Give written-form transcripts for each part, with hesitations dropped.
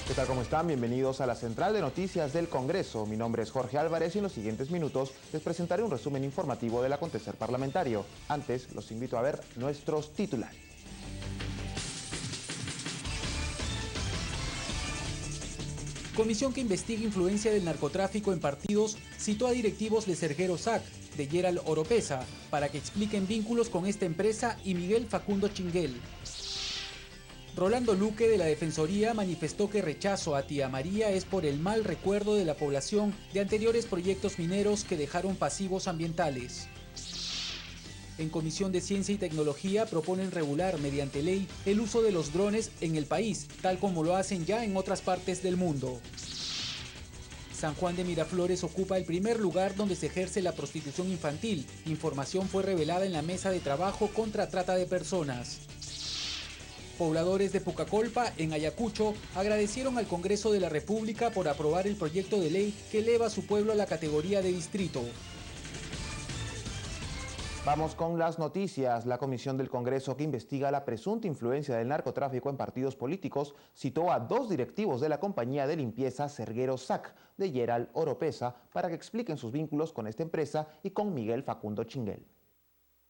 ¿Qué tal? ¿Cómo están? Bienvenidos a la Central de Noticias del Congreso. Mi nombre es Jorge Álvarez y en los siguientes minutos les presentaré un resumen informativo del acontecer parlamentario. Antes, los invito a ver nuestros titulares. Comisión que investiga influencia del narcotráfico en partidos citó a directivos de Serguero SAC, de Gerald Oropesa, para que expliquen vínculos con esta empresa y Miguel Facundo Chinguel. Rolando Luque de la Defensoría manifestó que rechazo a Tía María es por el mal recuerdo de la población de anteriores proyectos mineros que dejaron pasivos ambientales. En Comisión de Ciencia y Tecnología proponen regular mediante ley el uso de los drones en el país, tal como lo hacen ya en otras partes del mundo. San Juan de Miraflores ocupa el primer lugar donde se ejerce la prostitución infantil. Información fue revelada en la mesa de trabajo contra trata de personas. Pobladores de Pucacolpa, en Ayacucho, agradecieron al Congreso de la República por aprobar el proyecto de ley que eleva a su pueblo a la categoría de distrito. Vamos con las noticias. La Comisión del Congreso que investiga la presunta influencia del narcotráfico en partidos políticos citó a dos directivos de la compañía de limpieza Serguero SAC, de Gerald Oropesa, para que expliquen sus vínculos con esta empresa y con Miguel Facundo Chinguel.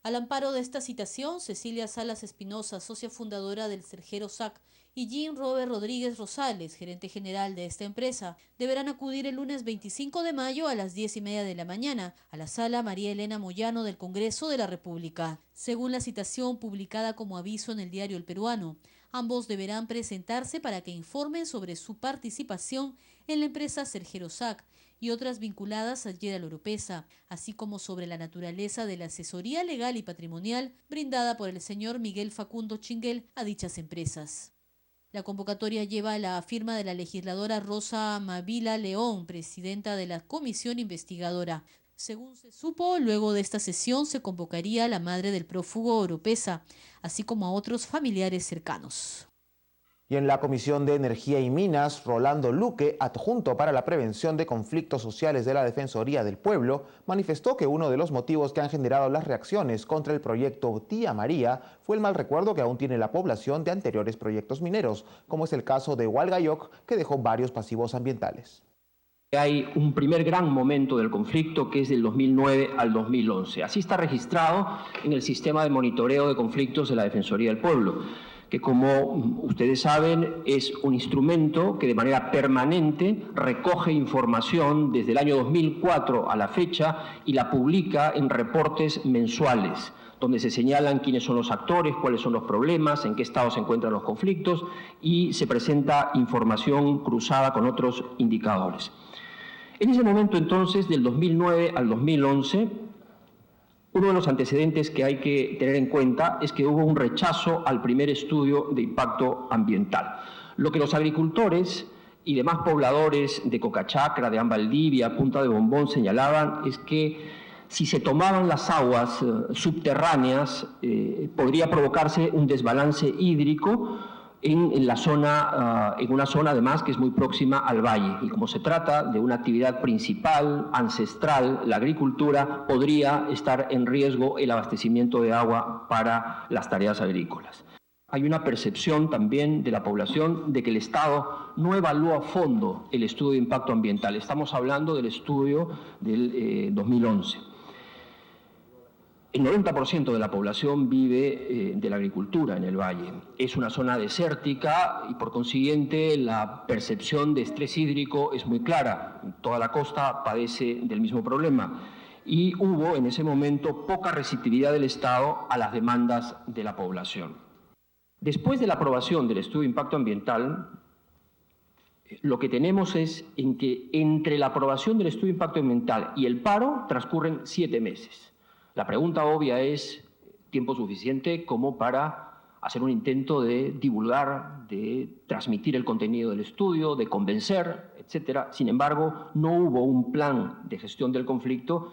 Al amparo de esta citación, Cecilia Salas Espinosa, socia fundadora del Serguero SAC, y Jean Robert Rodríguez Rosales, gerente general de esta empresa, deberán acudir el lunes 25 de mayo a las 10:30 de la mañana a la sala María Elena Moyano del Congreso de la República. Según la citación publicada como aviso en el diario El Peruano, ambos deberán presentarse para que informen sobre su participación en la empresa Serguero SAC y otras vinculadas a Gerald Oropesa, así como sobre la naturaleza de la asesoría legal y patrimonial brindada por el señor Miguel Facundo Chinguel a dichas empresas. La convocatoria lleva la firma de la legisladora Rosa Mavila León, presidenta de la comisión investigadora. Según se supo, luego de esta sesión se convocaría a la madre del prófugo Oropesa, así como a otros familiares cercanos. Y en la Comisión de Energía y Minas, Rolando Luque, adjunto para la prevención de conflictos sociales de la Defensoría del Pueblo, manifestó que uno de los motivos que han generado las reacciones contra el proyecto Tía María fue el mal recuerdo que aún tiene la población de anteriores proyectos mineros, como es el caso de Hualgayoc, que dejó varios pasivos ambientales. Hay un primer gran momento del conflicto que es del 2009 al 2011. Así está registrado en el sistema de monitoreo de conflictos de la Defensoría del Pueblo, que como ustedes saben es un instrumento que de manera permanente recoge información desde el año 2004 a la fecha y la publica en reportes mensuales, donde se señalan quiénes son los actores, cuáles son los problemas, en qué estado se encuentran los conflictos y se presenta información cruzada con otros indicadores. En ese momento entonces, del 2009 al 2011, uno de los antecedentes que hay que tener en cuenta es que hubo un rechazo al primer estudio de impacto ambiental. Lo que los agricultores y demás pobladores de Cocachacra, de Ambaldivia, Punta de Bombón señalaban es que si se tomaban las aguas subterráneas podría provocarse un desbalance hídrico en una zona además que es muy próxima al valle, y como se trata de una actividad principal, ancestral, la agricultura, podría estar en riesgo el abastecimiento de agua para las tareas agrícolas. Hay una percepción también de la población de que el Estado no evalúa a fondo el estudio de impacto ambiental. Estamos hablando del estudio del 2011. El 90% de la población vive de la agricultura en el valle. Es una zona desértica y por consiguiente la percepción de estrés hídrico es muy clara. Toda la costa padece del mismo problema y hubo en ese momento poca receptividad del Estado a las demandas de la población. Después de la aprobación del estudio de impacto ambiental, lo que tenemos es en que entre la aprobación del estudio de impacto ambiental y el paro transcurren 7 meses. La pregunta obvia es, ¿tiempo suficiente como para hacer un intento de divulgar, de transmitir el contenido del estudio, de convencer, etcétera? Sin embargo, no hubo un plan de gestión del conflicto,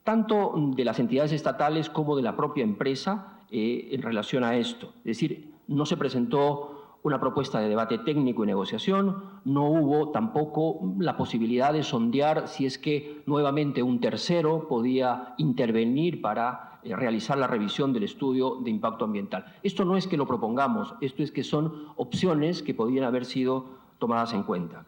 tanto de las entidades estatales como de la propia empresa en relación a esto. Es decir, no se presentó una propuesta de debate técnico y negociación, no hubo tampoco la posibilidad de sondear si es que nuevamente un tercero podía intervenir para realizar la revisión del estudio de impacto ambiental. Esto no es que lo propongamos, esto es que son opciones que podrían haber sido tomadas en cuenta.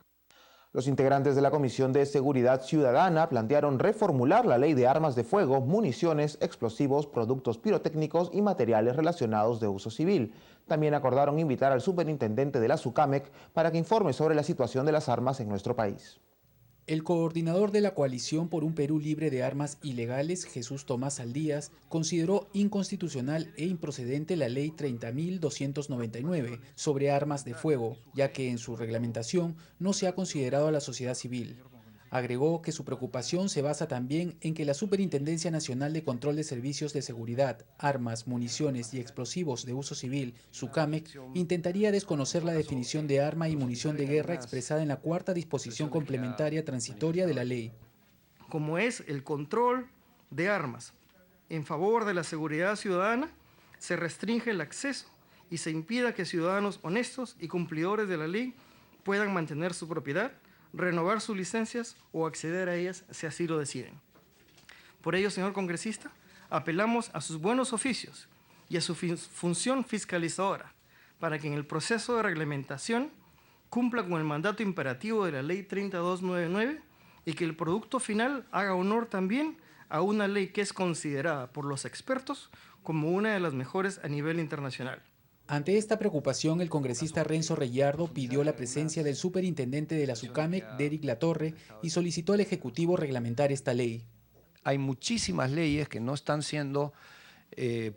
Los integrantes de la Comisión de Seguridad Ciudadana plantearon reformular la Ley de Armas de Fuego, municiones, explosivos, productos pirotécnicos y materiales relacionados de uso civil. También acordaron invitar al superintendente de la SUCAMEC para que informe sobre la situación de las armas en nuestro país. El coordinador de la Coalición por un Perú Libre de Armas Ilegales, Jesús Tomás Saldías, consideró inconstitucional e improcedente la Ley 30.299 sobre armas de fuego, ya que en su reglamentación no se ha considerado a la sociedad civil. Agregó que su preocupación se basa también en que la Superintendencia Nacional de Control de Servicios de Seguridad, Armas, Municiones y Explosivos de Uso Civil, SUCAMEC, intentaría desconocer la definición de arma y munición de guerra expresada en la cuarta disposición complementaria transitoria de la ley. Como es el control de armas en favor de la seguridad ciudadana, se restringe el acceso y se impida que ciudadanos honestos y cumplidores de la ley puedan mantener su propiedad, renovar sus licencias o acceder a ellas si así lo deciden. Por ello, señor congresista, apelamos a sus buenos oficios y a su función fiscalizadora para que en el proceso de reglamentación cumpla con el mandato imperativo de la Ley 3299 y que el producto final haga honor también a una ley que es considerada por los expertos como una de las mejores a nivel internacional. Ante esta preocupación, el congresista Renzo Reyardo pidió la presencia del superintendente de la SUCAMEC, Derrick Latorre, y solicitó al Ejecutivo reglamentar esta ley. Hay muchísimas leyes que no están siendo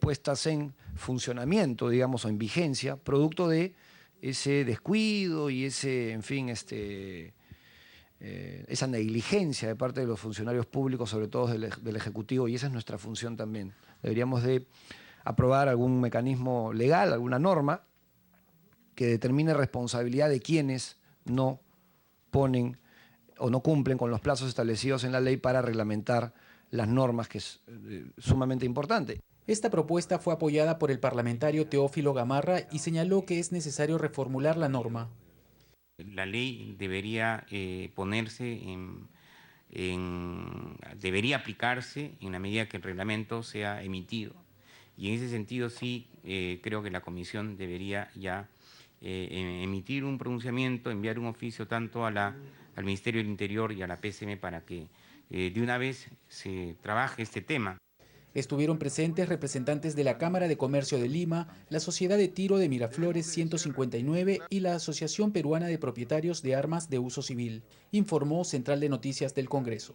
puestas en funcionamiento, digamos, o en vigencia, producto de ese descuido y ese, en fin, esa negligencia de parte de los funcionarios públicos, sobre todo del Ejecutivo, y esa es nuestra función también. Deberíamos de aprobar algún mecanismo legal, alguna norma que determine responsabilidad de quienes no ponen o no cumplen con los plazos establecidos en la ley para reglamentar las normas, que es sumamente importante. Esta propuesta fue apoyada por el parlamentario Teófilo Gamarra y señaló que es necesario reformular la norma. La ley debería debería aplicarse en la medida que el reglamento sea emitido. Y en ese sentido sí creo que la Comisión debería ya emitir un pronunciamiento, enviar un oficio tanto al Ministerio del Interior y a la PCM para que de una vez se trabaje este tema. Estuvieron presentes representantes de la Cámara de Comercio de Lima, la Sociedad de Tiro de Miraflores 159 y la Asociación Peruana de Propietarios de Armas de Uso Civil, informó Central de Noticias del Congreso.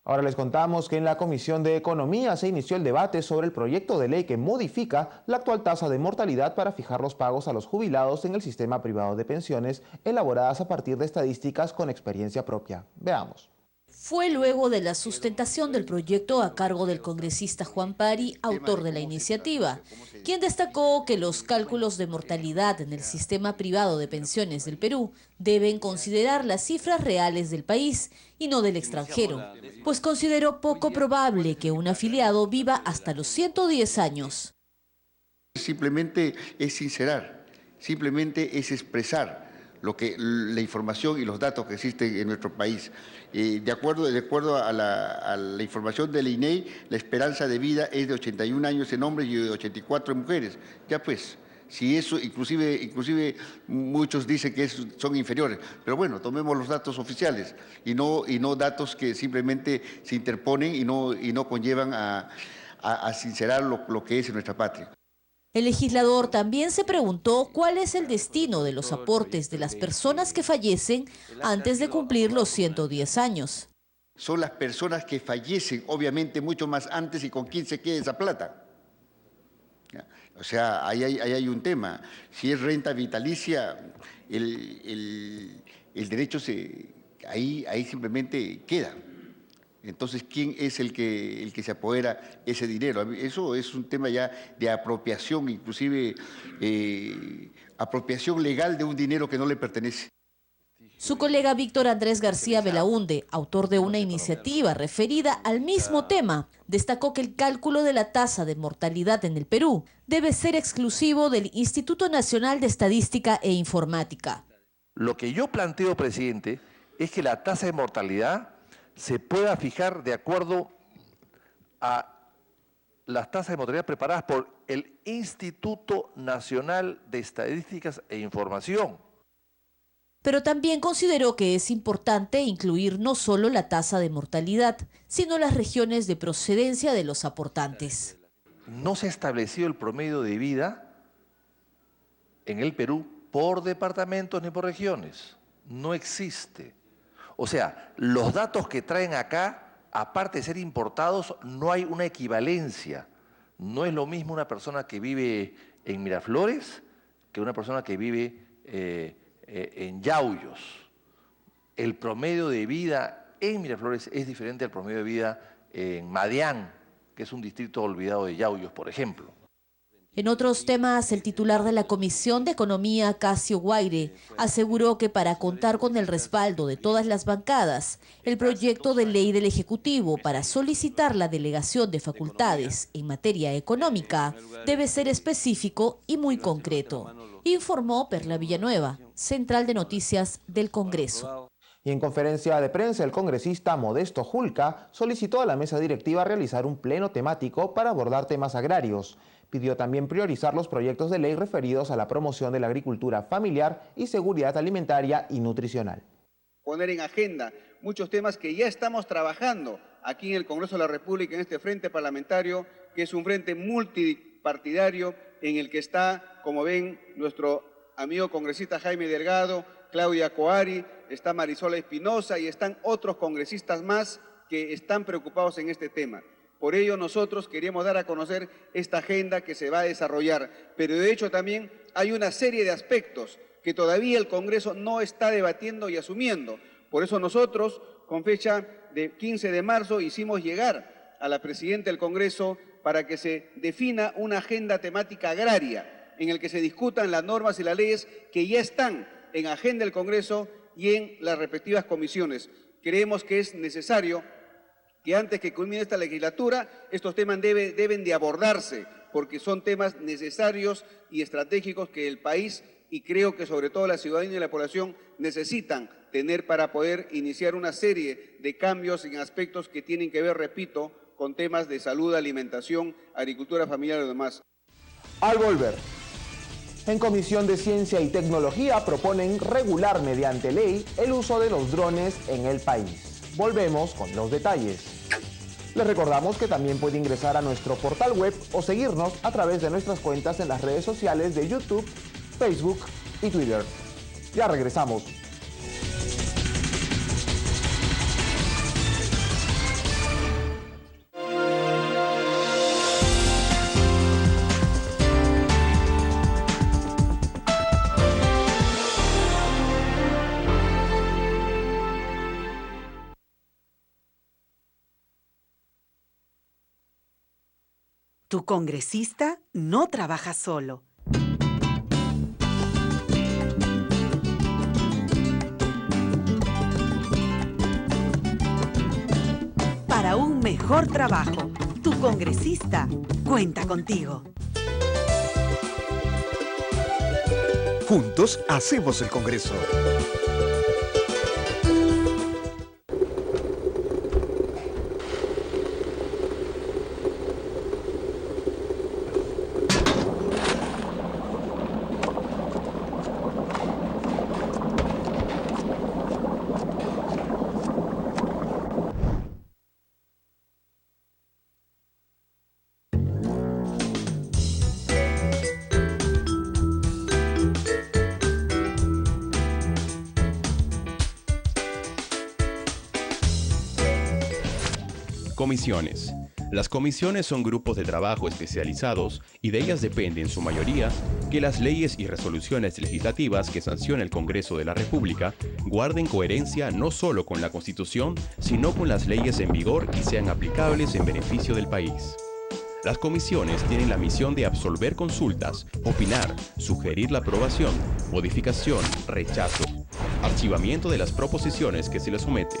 Ahora les contamos que en la Comisión de Economía se inició el debate sobre el proyecto de ley que modifica la actual tasa de mortalidad para fijar los pagos a los jubilados en el sistema privado de pensiones, elaboradas a partir de estadísticas con experiencia propia. Veamos. Fue luego de la sustentación del proyecto a cargo del congresista Juan Pari, autor de la iniciativa, quien destacó que los cálculos de mortalidad en el sistema privado de pensiones del Perú deben considerar las cifras reales del país y no del extranjero, pues consideró poco probable que un afiliado viva hasta los 110 años. Simplemente es sincerar, simplemente es expresar la información y los datos que existen en nuestro país. De acuerdo a la información del INEI, la esperanza de vida es de 81 años en hombres y de 84 en mujeres. Ya pues, si eso, inclusive muchos dicen que son inferiores, pero bueno, tomemos los datos oficiales y no datos que simplemente se interponen y no conllevan a sincerar lo que es en nuestra patria. El legislador también se preguntó cuál es el destino de los aportes de las personas que fallecen antes de cumplir los 110 años. Son las personas que fallecen, obviamente, mucho más antes y con quién se queda esa plata. O sea, ahí hay un tema. Si es renta vitalicia, el derecho ahí simplemente queda. Entonces, ¿quién es el que se apodera ese dinero? Eso es un tema ya de apropiación, inclusive apropiación legal de un dinero que no le pertenece. Su colega Víctor Andrés García Belaúnde, autor de una iniciativa referida al mismo tema, destacó que el cálculo de la tasa de mortalidad en el Perú debe ser exclusivo del Instituto Nacional de Estadística e Informática. Lo que yo planteo, presidente, es que la tasa de mortalidad se pueda fijar de acuerdo a las tasas de mortalidad preparadas por el Instituto Nacional de Estadísticas e Información. pero también consideró que es importante incluir no solo la tasa de mortalidad, sino las regiones de procedencia de los aportantes. No se ha establecido el promedio de vida en el Perú por departamentos ni por regiones. No existe. O sea, los datos que traen acá, aparte de ser importados, no hay una equivalencia. No es lo mismo una persona que vive en Miraflores que una persona que vive en Yauyos. El promedio de vida en Miraflores es diferente al promedio de vida en Madián, que es un distrito olvidado de Yauyos, por ejemplo. En otros temas, el titular de la Comisión de Economía, Casio Guaire, aseguró que para contar con el respaldo de todas las bancadas, el proyecto de ley del Ejecutivo para solicitar la delegación de facultades en materia económica debe ser específico y muy concreto, informó Perla Villanueva, Central de Noticias del Congreso. Y en conferencia de prensa, el congresista Modesto Julca solicitó a la mesa directiva realizar un pleno temático para abordar temas agrarios. Pidió también priorizar los proyectos de ley referidos a la promoción de la agricultura familiar y seguridad alimentaria y nutricional. Poner en agenda muchos temas que ya estamos trabajando aquí en el Congreso de la República, en este frente parlamentario, que es un frente multipartidario en el que está, como ven, nuestro amigo congresista Jaime Delgado, Claudia Coari, está Marisola Espinosa y están otros congresistas más que están preocupados en este tema. Por ello nosotros queríamos dar a conocer esta agenda que se va a desarrollar, pero de hecho también hay una serie de aspectos que todavía el Congreso no está debatiendo y asumiendo. Por eso nosotros, con fecha de 15 de marzo, hicimos llegar a la Presidenta del Congreso para que se defina una agenda temática agraria en el que se discutan las normas y las leyes que ya están en agenda del Congreso y en las respectivas comisiones. Creemos que es necesario que antes que culmine esta legislatura, estos temas deben de abordarse, porque son temas necesarios y estratégicos que el país, y creo que sobre todo la ciudadanía y la población, necesitan tener para poder iniciar una serie de cambios en aspectos que tienen que ver, repito, con temas de salud, alimentación, agricultura familiar y demás. Al volver, en Comisión de Ciencia y Tecnología proponen regular mediante ley el uso de los drones en el país. Volvemos con los detalles. Les recordamos que también puede ingresar a nuestro portal web o seguirnos a través de nuestras cuentas en las redes sociales de YouTube, Facebook y Twitter. Ya regresamos. Tu congresista no trabaja solo. Para un mejor trabajo, tu congresista cuenta contigo. Juntos hacemos el Congreso. Comisiones. Las comisiones son grupos de trabajo especializados y de ellas depende en su mayoría que las leyes y resoluciones legislativas que sanciona el Congreso de la República guarden coherencia no solo con la Constitución, sino con las leyes en vigor y sean aplicables en beneficio del país. Las comisiones tienen la misión de absolver consultas, opinar, sugerir la aprobación, modificación, rechazo, archivamiento de las proposiciones que se les somete.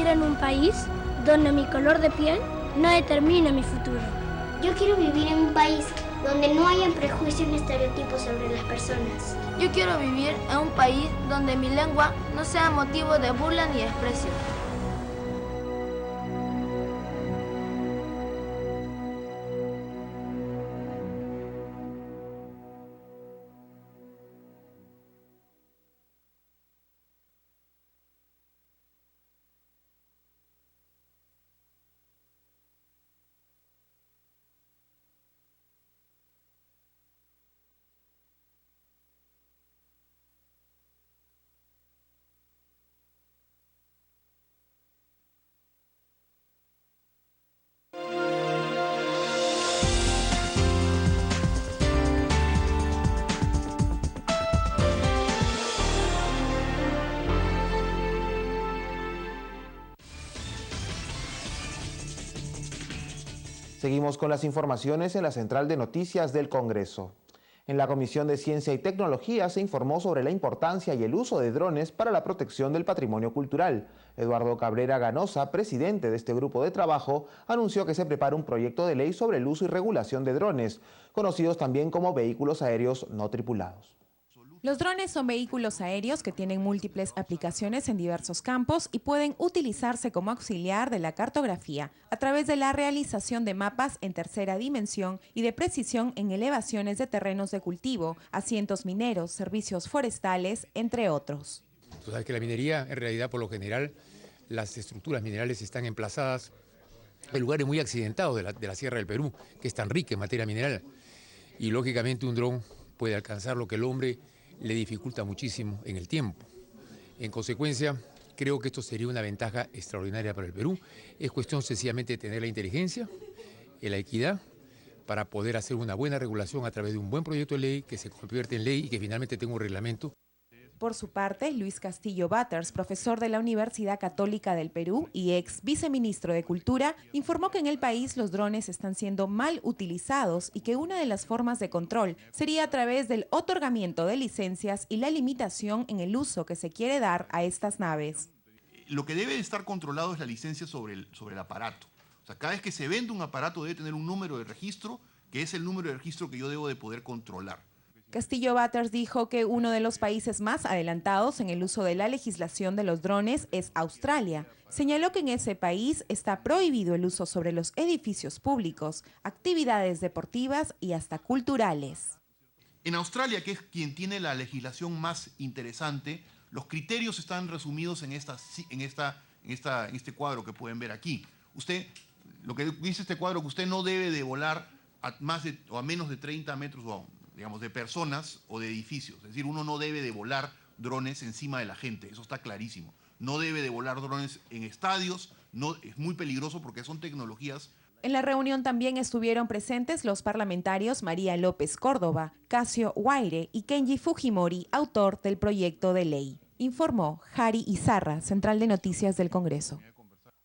vivir en un país donde mi color de piel no determine mi futuro. Yo quiero vivir en un país donde no hayan prejuicios ni estereotipos sobre las personas. Yo quiero vivir en un país donde mi lengua no sea motivo de burla ni desprecio. Seguimos con las informaciones en la central de noticias del Congreso. En la Comisión de Ciencia y Tecnología se informó sobre la importancia y el uso de drones para la protección del patrimonio cultural. Eduardo Cabrera Ganosa, presidente de este grupo de trabajo, anunció que se prepara un proyecto de ley sobre el uso y regulación de drones, conocidos también como vehículos aéreos no tripulados. Los drones son vehículos aéreos que tienen múltiples aplicaciones en diversos campos y pueden utilizarse como auxiliar de la cartografía a través de la realización de mapas en tercera dimensión y de precisión en elevaciones de terrenos de cultivo, asientos mineros, servicios forestales, entre otros. Tú sabes que la minería, en realidad, por lo general, las estructuras minerales están emplazadas en lugares muy accidentados de la Sierra del Perú, que es tan rica en materia mineral. Y, lógicamente, un dron puede alcanzar lo que el hombre le dificulta muchísimo en el tiempo. En consecuencia, creo que esto sería una ventaja extraordinaria para el Perú. Es cuestión sencillamente de tener la inteligencia, la equidad, para poder hacer una buena regulación a través de un buen proyecto de ley que se convierte en ley y que finalmente tenga un reglamento. Por su parte, Luis Castillo Butters, profesor de la Universidad Católica del Perú y ex viceministro de Cultura, informó que en el país los drones están siendo mal utilizados y que una de las formas de control sería a través del otorgamiento de licencias y la limitación en el uso que se quiere dar a estas naves. Lo que debe estar controlado es la licencia sobre el aparato. O sea, cada vez que se vende un aparato debe tener un número de registro, que es el número de registro que yo debo de poder controlar. Castillo Butters dijo que uno de los países más adelantados en el uso de la legislación de los drones es Australia. Señaló que en ese país está prohibido el uso sobre los edificios públicos, actividades deportivas y hasta culturales. En Australia, que es quien tiene la legislación más interesante, los criterios están resumidos en este cuadro que pueden ver aquí. Usted, lo que dice este cuadro, que usted no debe de volar a menos de 30 metros digamos, de personas o de edificios. Es decir, uno no debe de volar drones encima de la gente, eso está clarísimo. No debe de volar drones en estadios, es muy peligroso porque son tecnologías. En la reunión también estuvieron presentes los parlamentarios María López Córdoba, Casio Guaire y Kenji Fujimori, autor del proyecto de ley. Informó Jari Izarra, Central de Noticias del Congreso.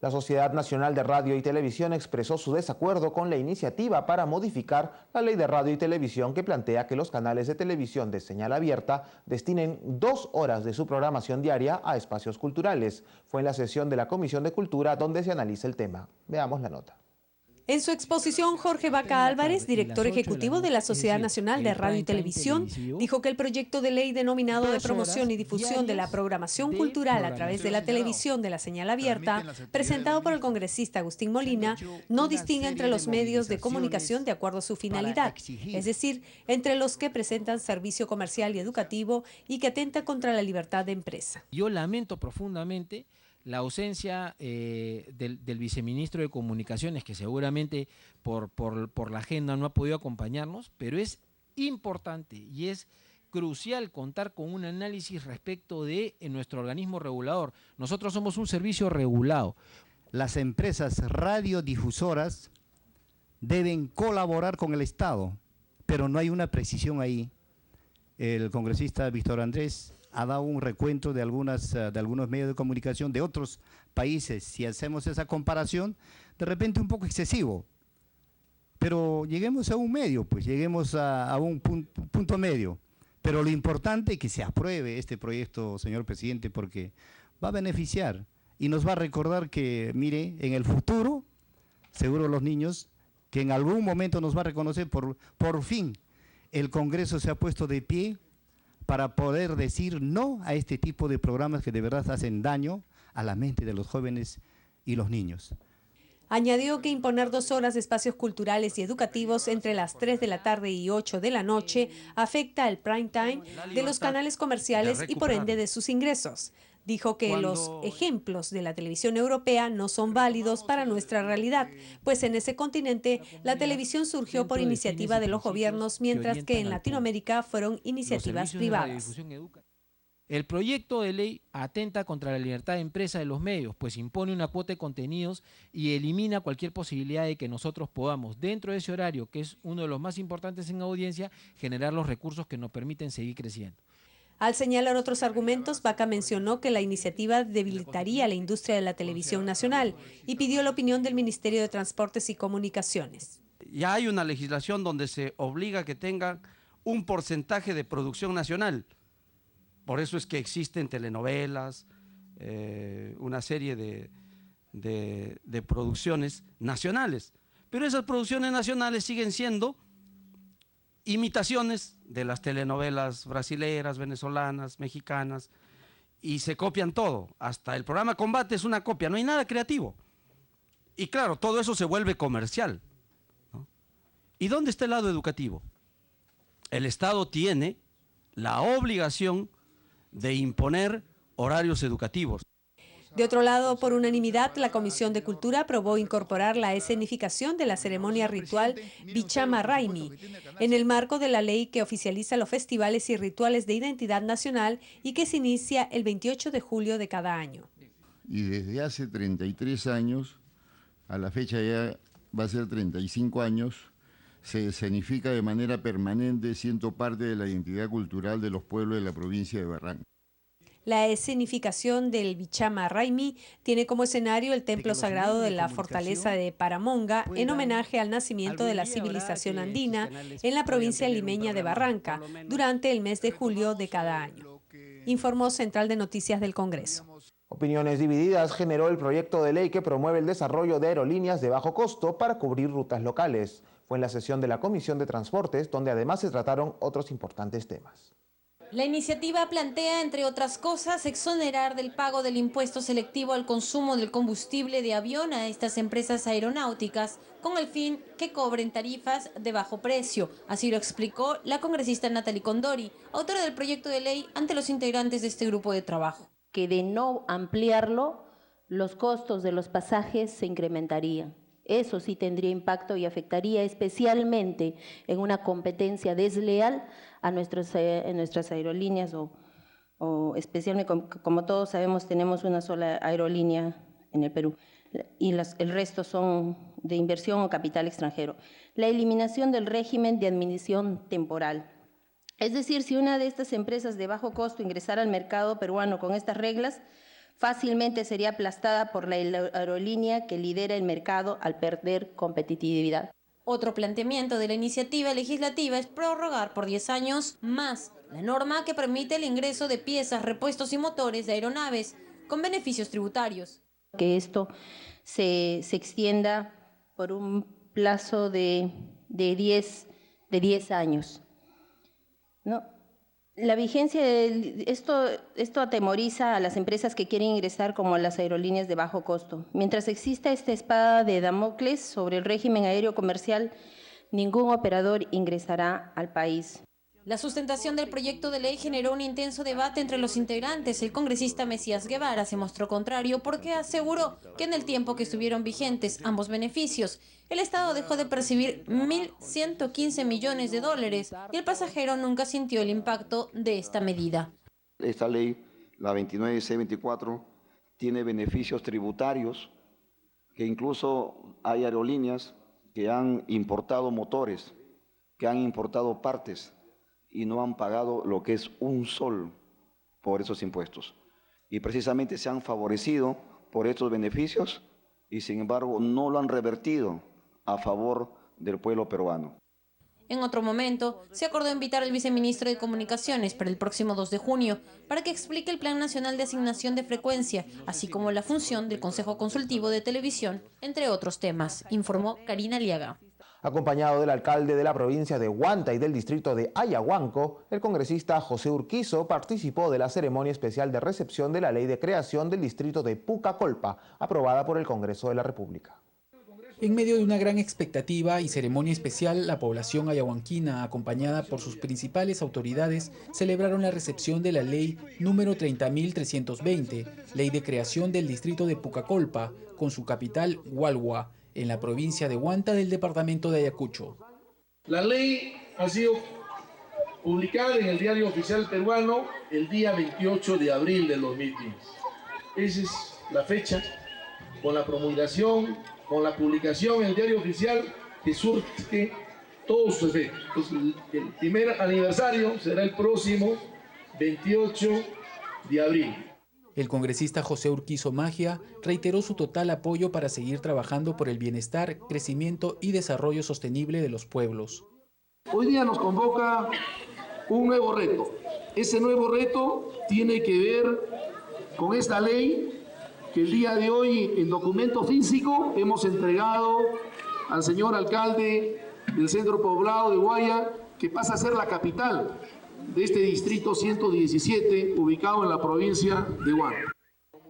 La Sociedad Nacional de Radio y Televisión expresó su desacuerdo con la iniciativa para modificar la Ley de Radio y Televisión que plantea que los canales de televisión de señal abierta destinen 2 horas de su programación diaria a espacios culturales. Fue en la sesión de la Comisión de Cultura donde se analiza el tema. Veamos la nota. En su exposición, Jorge Vaca Álvarez, director ejecutivo de la Sociedad Nacional de Radio y Televisión, dijo que el proyecto de ley denominado de promoción y difusión de la programación cultural a través de la televisión de la señal abierta, presentado por el congresista Agustín Molina, no distingue entre los medios de comunicación de acuerdo a su finalidad, es decir, entre los que presentan servicio comercial y educativo y que atenta contra la libertad de empresa. Yo lamento profundamente la ausencia del viceministro de Comunicaciones, que seguramente por la agenda no ha podido acompañarnos, pero es importante y es crucial contar con un análisis respecto de nuestro organismo regulador. Nosotros somos un servicio regulado. Las empresas radiodifusoras deben colaborar con el Estado, pero no hay una precisión ahí. El congresista Víctor Andrés ha dado un recuento de algunos medios de comunicación de otros países. Si hacemos esa comparación, de repente un poco excesivo. Pero lleguemos a un medio, pues lleguemos a un punto medio. Pero lo importante es que se apruebe este proyecto, señor presidente, porque va a beneficiar y nos va a recordar que, mire, en el futuro, seguro los niños, que en algún momento nos va a reconocer, por fin, el Congreso se ha puesto de pie para poder decir no a este tipo de programas que de verdad hacen daño a la mente de los jóvenes y los niños. Añadió que imponer 2 horas de espacios culturales y educativos entre las 3 de la tarde y 8 de la noche afecta el prime time de los canales comerciales y por ende de sus ingresos. Dijo que los ejemplos de la televisión europea no son válidos para nuestra realidad, pues en ese continente la televisión surgió por iniciativa de los gobiernos, mientras que en Latinoamérica fueron iniciativas privadas. El proyecto de ley atenta contra la libertad de empresa de los medios, pues impone una cuota de contenidos y elimina cualquier posibilidad de que nosotros podamos, dentro de ese horario, que es uno de los más importantes en audiencia, generar los recursos que nos permiten seguir creciendo. Al señalar otros argumentos, Vaca mencionó que la iniciativa debilitaría la industria de la televisión nacional y pidió la opinión del Ministerio de Transportes y Comunicaciones. Ya hay una legislación donde se obliga a que tengan un porcentaje de producción nacional. Por eso es que existen telenovelas, una serie de producciones nacionales. Pero esas producciones nacionales siguen siendo imitaciones de las telenovelas brasileras, venezolanas, mexicanas, y se copian todo. Hasta el programa Combate es una copia, no hay nada creativo. Y claro, todo eso se vuelve comercial, ¿no? ¿Y dónde está el lado educativo? El Estado tiene la obligación de imponer horarios educativos. De otro lado, por unanimidad, la Comisión de Cultura aprobó incorporar la escenificación de la ceremonia ritual Bichama Raimi en el marco de la ley que oficializa los festivales y rituales de identidad nacional y que se inicia el 28 de julio de cada año. Y desde hace 33 años, a la fecha ya va a ser 35 años, se escenifica de manera permanente, siendo parte de la identidad cultural de los pueblos de la provincia de Barranca. La escenificación del Bichama Raimi tiene como escenario el templo sagrado de la fortaleza de Paramonga en homenaje al nacimiento de la civilización andina en la provincia limeña de Barranca durante el mes de julio de cada año. Informó Central de Noticias del Congreso. Opiniones divididas generó el proyecto de ley que promueve el desarrollo de aerolíneas de bajo costo para cubrir rutas locales. Fue en la sesión de la Comisión de Transportes donde además se trataron otros importantes temas. La iniciativa plantea, entre otras cosas, exonerar del pago del impuesto selectivo al consumo del combustible de avión a estas empresas aeronáuticas, con el fin que cobren tarifas de bajo precio. Así lo explicó la congresista Natalie Condori, autora del proyecto de ley, ante los integrantes de este grupo de trabajo. Que de no ampliarlo, los costos de los pasajes se incrementarían. Eso sí tendría impacto y afectaría especialmente en una competencia desleal a nuestras aerolíneas o especialmente, como todos sabemos, tenemos una sola aerolínea en el Perú y el resto son de inversión o capital extranjero. La eliminación del régimen de admisión temporal. Es decir, si una de estas empresas de bajo costo ingresara al mercado peruano con estas reglas, fácilmente sería aplastada por la aerolínea que lidera el mercado al perder competitividad. Otro planteamiento de la iniciativa legislativa es prorrogar por 10 años más la norma que permite el ingreso de piezas, repuestos y motores de aeronaves con beneficios tributarios. Que esto se extienda por un plazo de 10 años, ¿no? La vigencia de esto atemoriza a las empresas que quieren ingresar como a las aerolíneas de bajo costo. Mientras exista esta espada de Damocles sobre el régimen aéreo comercial, ningún operador ingresará al país. La sustentación del proyecto de ley generó un intenso debate entre los integrantes. El congresista Mesías Guevara se mostró contrario porque aseguró que en el tiempo que estuvieron vigentes ambos beneficios, el Estado dejó de percibir 1.115 millones de dólares y el pasajero nunca sintió el impacto de esta medida. Esta ley, la 29C24, tiene beneficios tributarios que incluso hay aerolíneas que han importado motores, que han importado partes y no han pagado lo que es un sol por esos impuestos. Y precisamente se han favorecido por estos beneficios y sin embargo no lo han revertido a favor del pueblo peruano. En otro momento, se acordó invitar al viceministro de Comunicaciones para el próximo 2 de junio para que explique el Plan Nacional de Asignación de Frecuencia, así como la función del Consejo Consultivo de Televisión, entre otros temas, informó Karina Aliaga. Acompañado del alcalde de la provincia de Huanta y del distrito de Ayahuanco, el congresista José Urquizo participó de la ceremonia especial de recepción de la ley de creación del distrito de Pucacolpa, aprobada por el Congreso de la República. En medio de una gran expectativa y ceremonia especial, la población ayahuanquina, acompañada por sus principales autoridades, celebraron la recepción de la ley número 30.320, ley de creación del distrito de Pucacolpa, con su capital Hualhua, en la provincia de Huanta del departamento de Ayacucho. La ley ha sido publicada en el Diario Oficial Peruano el día 28 de abril del 2015. Esa es la fecha, con la promulgación, con la publicación en el Diario Oficial, que surge todos sus efectos. Entonces, el primer aniversario será el próximo 28 de abril. El congresista José Urquizo Magia reiteró su total apoyo para seguir trabajando por el bienestar, crecimiento y desarrollo sostenible de los pueblos. Hoy día nos convoca un nuevo reto. Ese nuevo reto tiene que ver con esta ley que el día de hoy en documento físico hemos entregado al señor alcalde del centro poblado de Guaya, que pasa a ser la capital de este distrito 117, ubicado en la provincia de Huanta.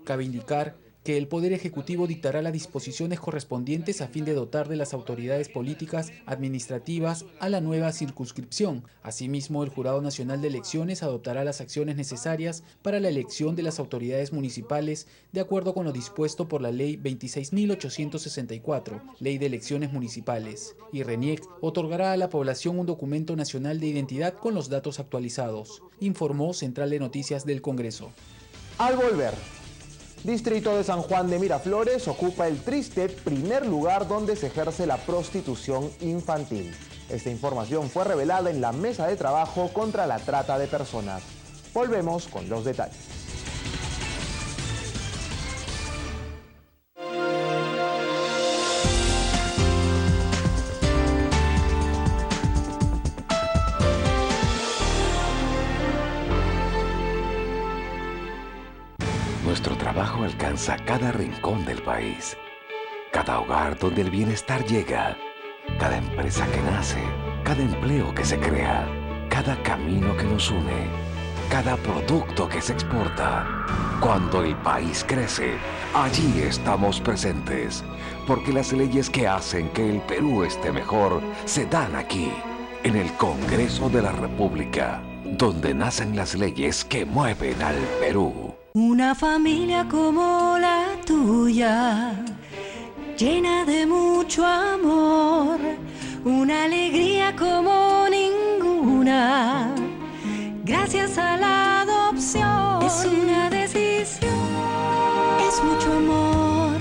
Cabe indicar que el Poder Ejecutivo dictará las disposiciones correspondientes a fin de dotar de las autoridades políticas administrativas a la nueva circunscripción. Asimismo, el Jurado Nacional de Elecciones adoptará las acciones necesarias para la elección de las autoridades municipales de acuerdo con lo dispuesto por la Ley 26.864, Ley de Elecciones Municipales. Y RENIEC otorgará a la población un documento nacional de identidad con los datos actualizados, informó Central de Noticias del Congreso. Al volver, Distrito de San Juan de Miraflores ocupa el triste primer lugar donde se ejerce la prostitución infantil. Esta información fue revelada en la mesa de trabajo contra la trata de personas. Volvemos con los detalles. Nuestro trabajo alcanza cada rincón del país, cada hogar donde el bienestar llega, cada empresa que nace, cada empleo que se crea, cada camino que nos une, cada producto que se exporta. Cuando el país crece, allí estamos presentes, porque las leyes que hacen que el Perú esté mejor se dan aquí, en el Congreso de la República, donde nacen las leyes que mueven al Perú. Una familia como la tuya, llena de mucho amor, una alegría como ninguna, gracias a la adopción. Es una decisión, es mucho amor,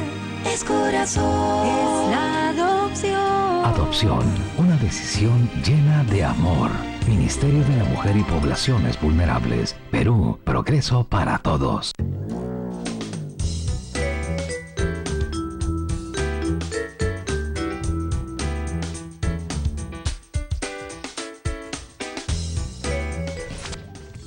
es corazón, es la adopción. Adopción, una decisión llena de amor. Ministerio de la Mujer y Poblaciones Vulnerables. Perú, progreso para todos.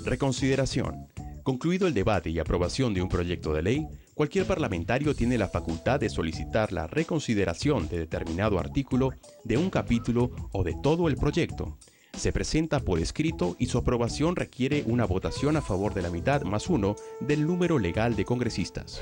Reconsideración. Concluido el debate y aprobación de un proyecto de ley, cualquier parlamentario tiene la facultad de solicitar la reconsideración de determinado artículo, de un capítulo o de todo el proyecto. Se presenta por escrito y su aprobación requiere una votación a favor de la mitad más uno del número legal de congresistas.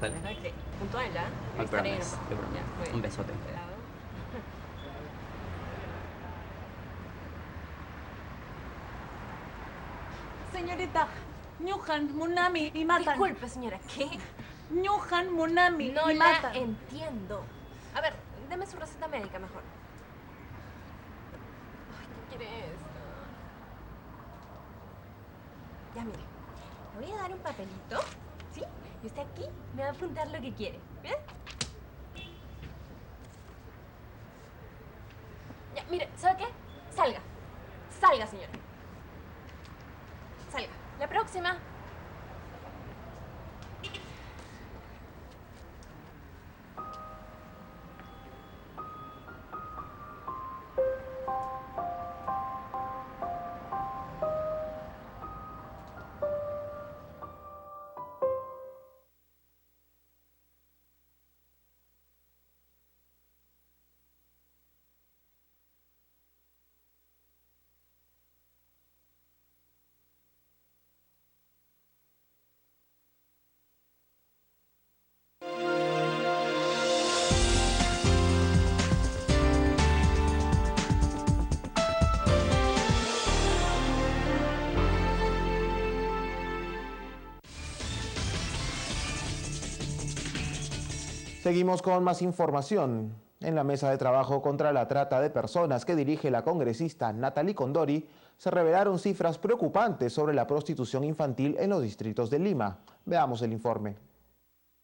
Dale. Ok, puntual, ¿ah? No hay problema, Estaré. no hay problema. Ya, muy bien. Un besote. Cuidado. Señorita, Ñuhan, Munami y matan. Disculpe, señora, ¿qué? Ñuhan, Munami No y la matan. entiendo. A ver, deme su receta médica mejor. Ay, ¿qué quiere esto? Ya, mire. Le voy a dar un papelito, ¿sí? Y usted aquí me va a apuntar lo que quiere, ¿bien? Ya, mire, ¿sabe qué? Salga. Salga, señora. Salga. La próxima. Seguimos con más información. En la mesa de trabajo contra la trata de personas que dirige la congresista Natalie Condori, se revelaron cifras preocupantes sobre la prostitución infantil en los distritos de Lima. Veamos el informe.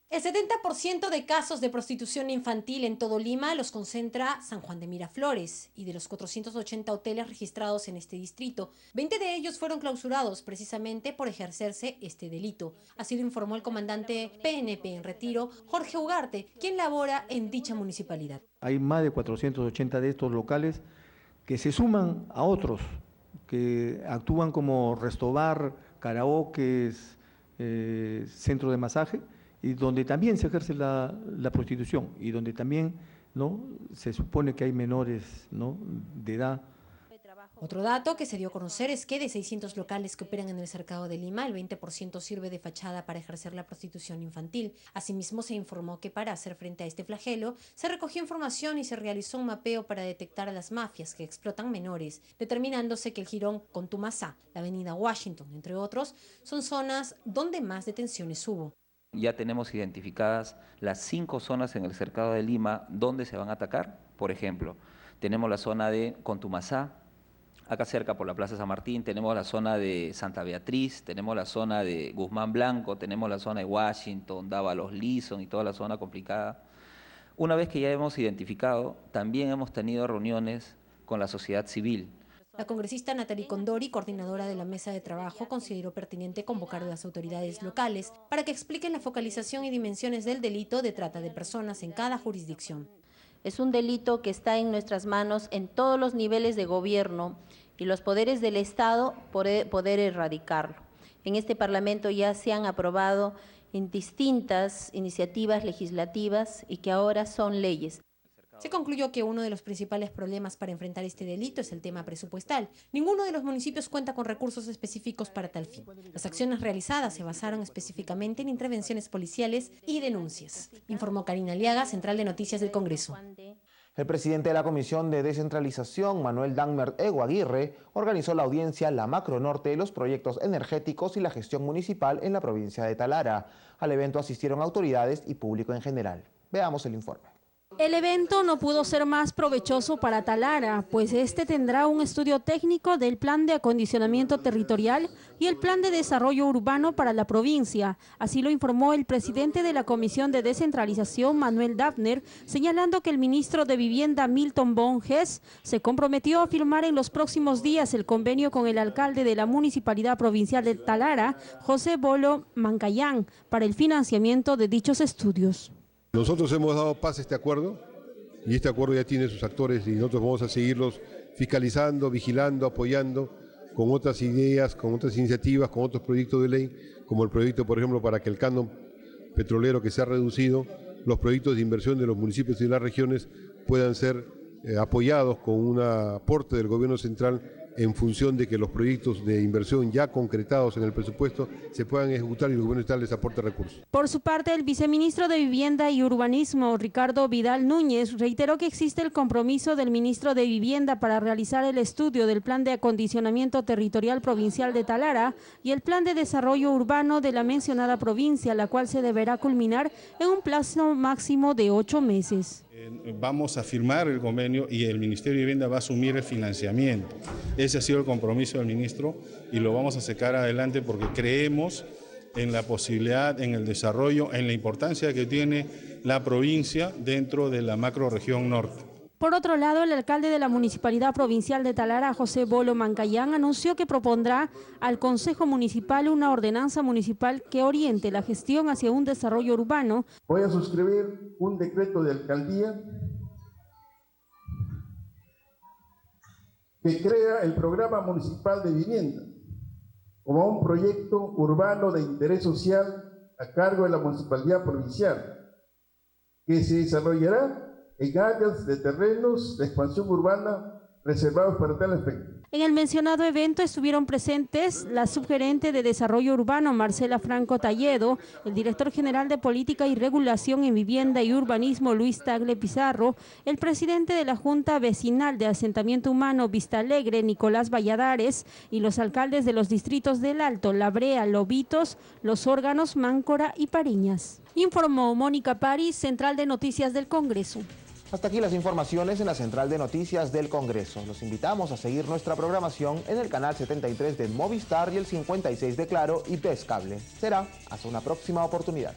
El 70% de casos de prostitución infantil en todo Lima los concentra San Juan de Miraflores, y de los 480 hoteles registrados en este distrito, 20 de ellos fueron clausurados precisamente por ejercerse este delito. Así lo informó el comandante PNP en retiro, Jorge Ugarte, quien labora en dicha municipalidad. Hay más de 480 de estos locales que se suman a otros, que actúan como restobar, karaokes, centro de masaje, y donde también se ejerce la prostitución y donde también, ¿no?, se supone que hay menores, ¿no?, de edad. Otro dato que se dio a conocer es que de 600 locales que operan en el cercado de Lima, el 20% sirve de fachada para ejercer la prostitución infantil. Asimismo, se informó que para hacer frente a este flagelo, se recogió información y se realizó un mapeo para detectar a las mafias que explotan menores, determinándose que el jirón Contumasá, la avenida Washington, entre otros, son zonas donde más detenciones hubo. Ya tenemos identificadas las 5 zonas en el cercado de Lima donde se van a atacar. Por ejemplo, tenemos la zona de Contumasá, acá cerca por la Plaza San Martín, tenemos la zona de Santa Beatriz, tenemos la zona de Guzmán Blanco, tenemos la zona de Washington, Dávalos Lison y toda la zona complicada. Una vez que ya hemos identificado, también hemos tenido reuniones con la sociedad civil. La congresista Natalie Condori, coordinadora de la mesa de trabajo, consideró pertinente convocar a las autoridades locales para que expliquen la focalización y dimensiones del delito de trata de personas en cada jurisdicción. Es un delito que está en nuestras manos en todos los niveles de gobierno y los poderes del Estado poder erradicarlo. En este Parlamento ya se han aprobado distintas iniciativas legislativas y que ahora son leyes. Se concluyó que uno de los principales problemas para enfrentar este delito es el tema presupuestal. Ninguno de los municipios cuenta con recursos específicos para tal fin. Las acciones realizadas se basaron específicamente en intervenciones policiales y denuncias, informó Karina Aliaga, Central de Noticias del Congreso. El presidente de la Comisión de Descentralización, Manuel Dagmer Ego Aguirre, organizó la audiencia La Macro Norte de los proyectos energéticos y la gestión municipal en la provincia de Talara. Al evento asistieron autoridades y público en general. Veamos el informe. El evento no pudo ser más provechoso para Talara, pues este tendrá un estudio técnico del Plan de Acondicionamiento Territorial y el Plan de Desarrollo Urbano para la provincia. Así lo informó el presidente de la Comisión de Descentralización, Manuel Dagmer, señalando que el ministro de Vivienda, Milton Bonges, se comprometió a firmar en los próximos días el convenio con el alcalde de la Municipalidad Provincial de Talara, José Bolo Mancayán, para el financiamiento de dichos estudios. Nosotros hemos dado paz a este acuerdo y este acuerdo ya tiene sus actores y nosotros vamos a seguirlos fiscalizando, vigilando, apoyando con otras ideas, con otras iniciativas, con otros proyectos de ley, como el proyecto, por ejemplo, para que el canon petrolero que se ha reducido, los proyectos de inversión de los municipios y de las regiones puedan ser apoyados con un aporte del gobierno central en función de que los proyectos de inversión ya concretados en el presupuesto se puedan ejecutar y el gobierno estatal les aporte recursos. Por su parte, el viceministro de Vivienda y Urbanismo, Ricardo Vidal Núñez, reiteró que existe el compromiso del ministro de Vivienda para realizar el estudio del Plan de Acondicionamiento Territorial Provincial de Talara y el Plan de Desarrollo Urbano de la mencionada provincia, la cual se deberá culminar en un plazo máximo de 8 meses. Vamos a firmar el convenio y el Ministerio de Vivienda va a asumir el financiamiento. Ese ha sido el compromiso del ministro y lo vamos a sacar adelante porque creemos en la posibilidad, en el desarrollo, en la importancia que tiene la provincia dentro de la macrorregión norte. Por otro lado, el alcalde de la Municipalidad Provincial de Talara, José Bolo Mancayán, anunció que propondrá al Consejo Municipal una ordenanza municipal que oriente la gestión hacia un desarrollo urbano. Voy a suscribir un decreto de alcaldía que crea el Programa Municipal de Vivienda como un proyecto urbano de interés social a cargo de la Municipalidad Provincial, que se desarrollará en áreas de terrenos de expansión urbana reservados para tal efecto. En el mencionado evento estuvieron presentes la subgerente de Desarrollo Urbano, Marcela Franco Talledo, el director general de Política y Regulación en Vivienda y Urbanismo, Luis Tagle Pizarro, el presidente de la Junta Vecinal de Asentamiento Humano Vista Alegre, Nicolás Valladares, y los alcaldes de los distritos del Alto, La Brea, Lobitos, Los Órganos, Máncora y Pariñas. Informó Mónica París, Central de Noticias del Congreso. Hasta aquí las informaciones en la Central de Noticias del Congreso. Los invitamos a seguir nuestra programación en el canal 73 de Movistar y el 56 de Claro y PES Cable. Será hasta una próxima oportunidad.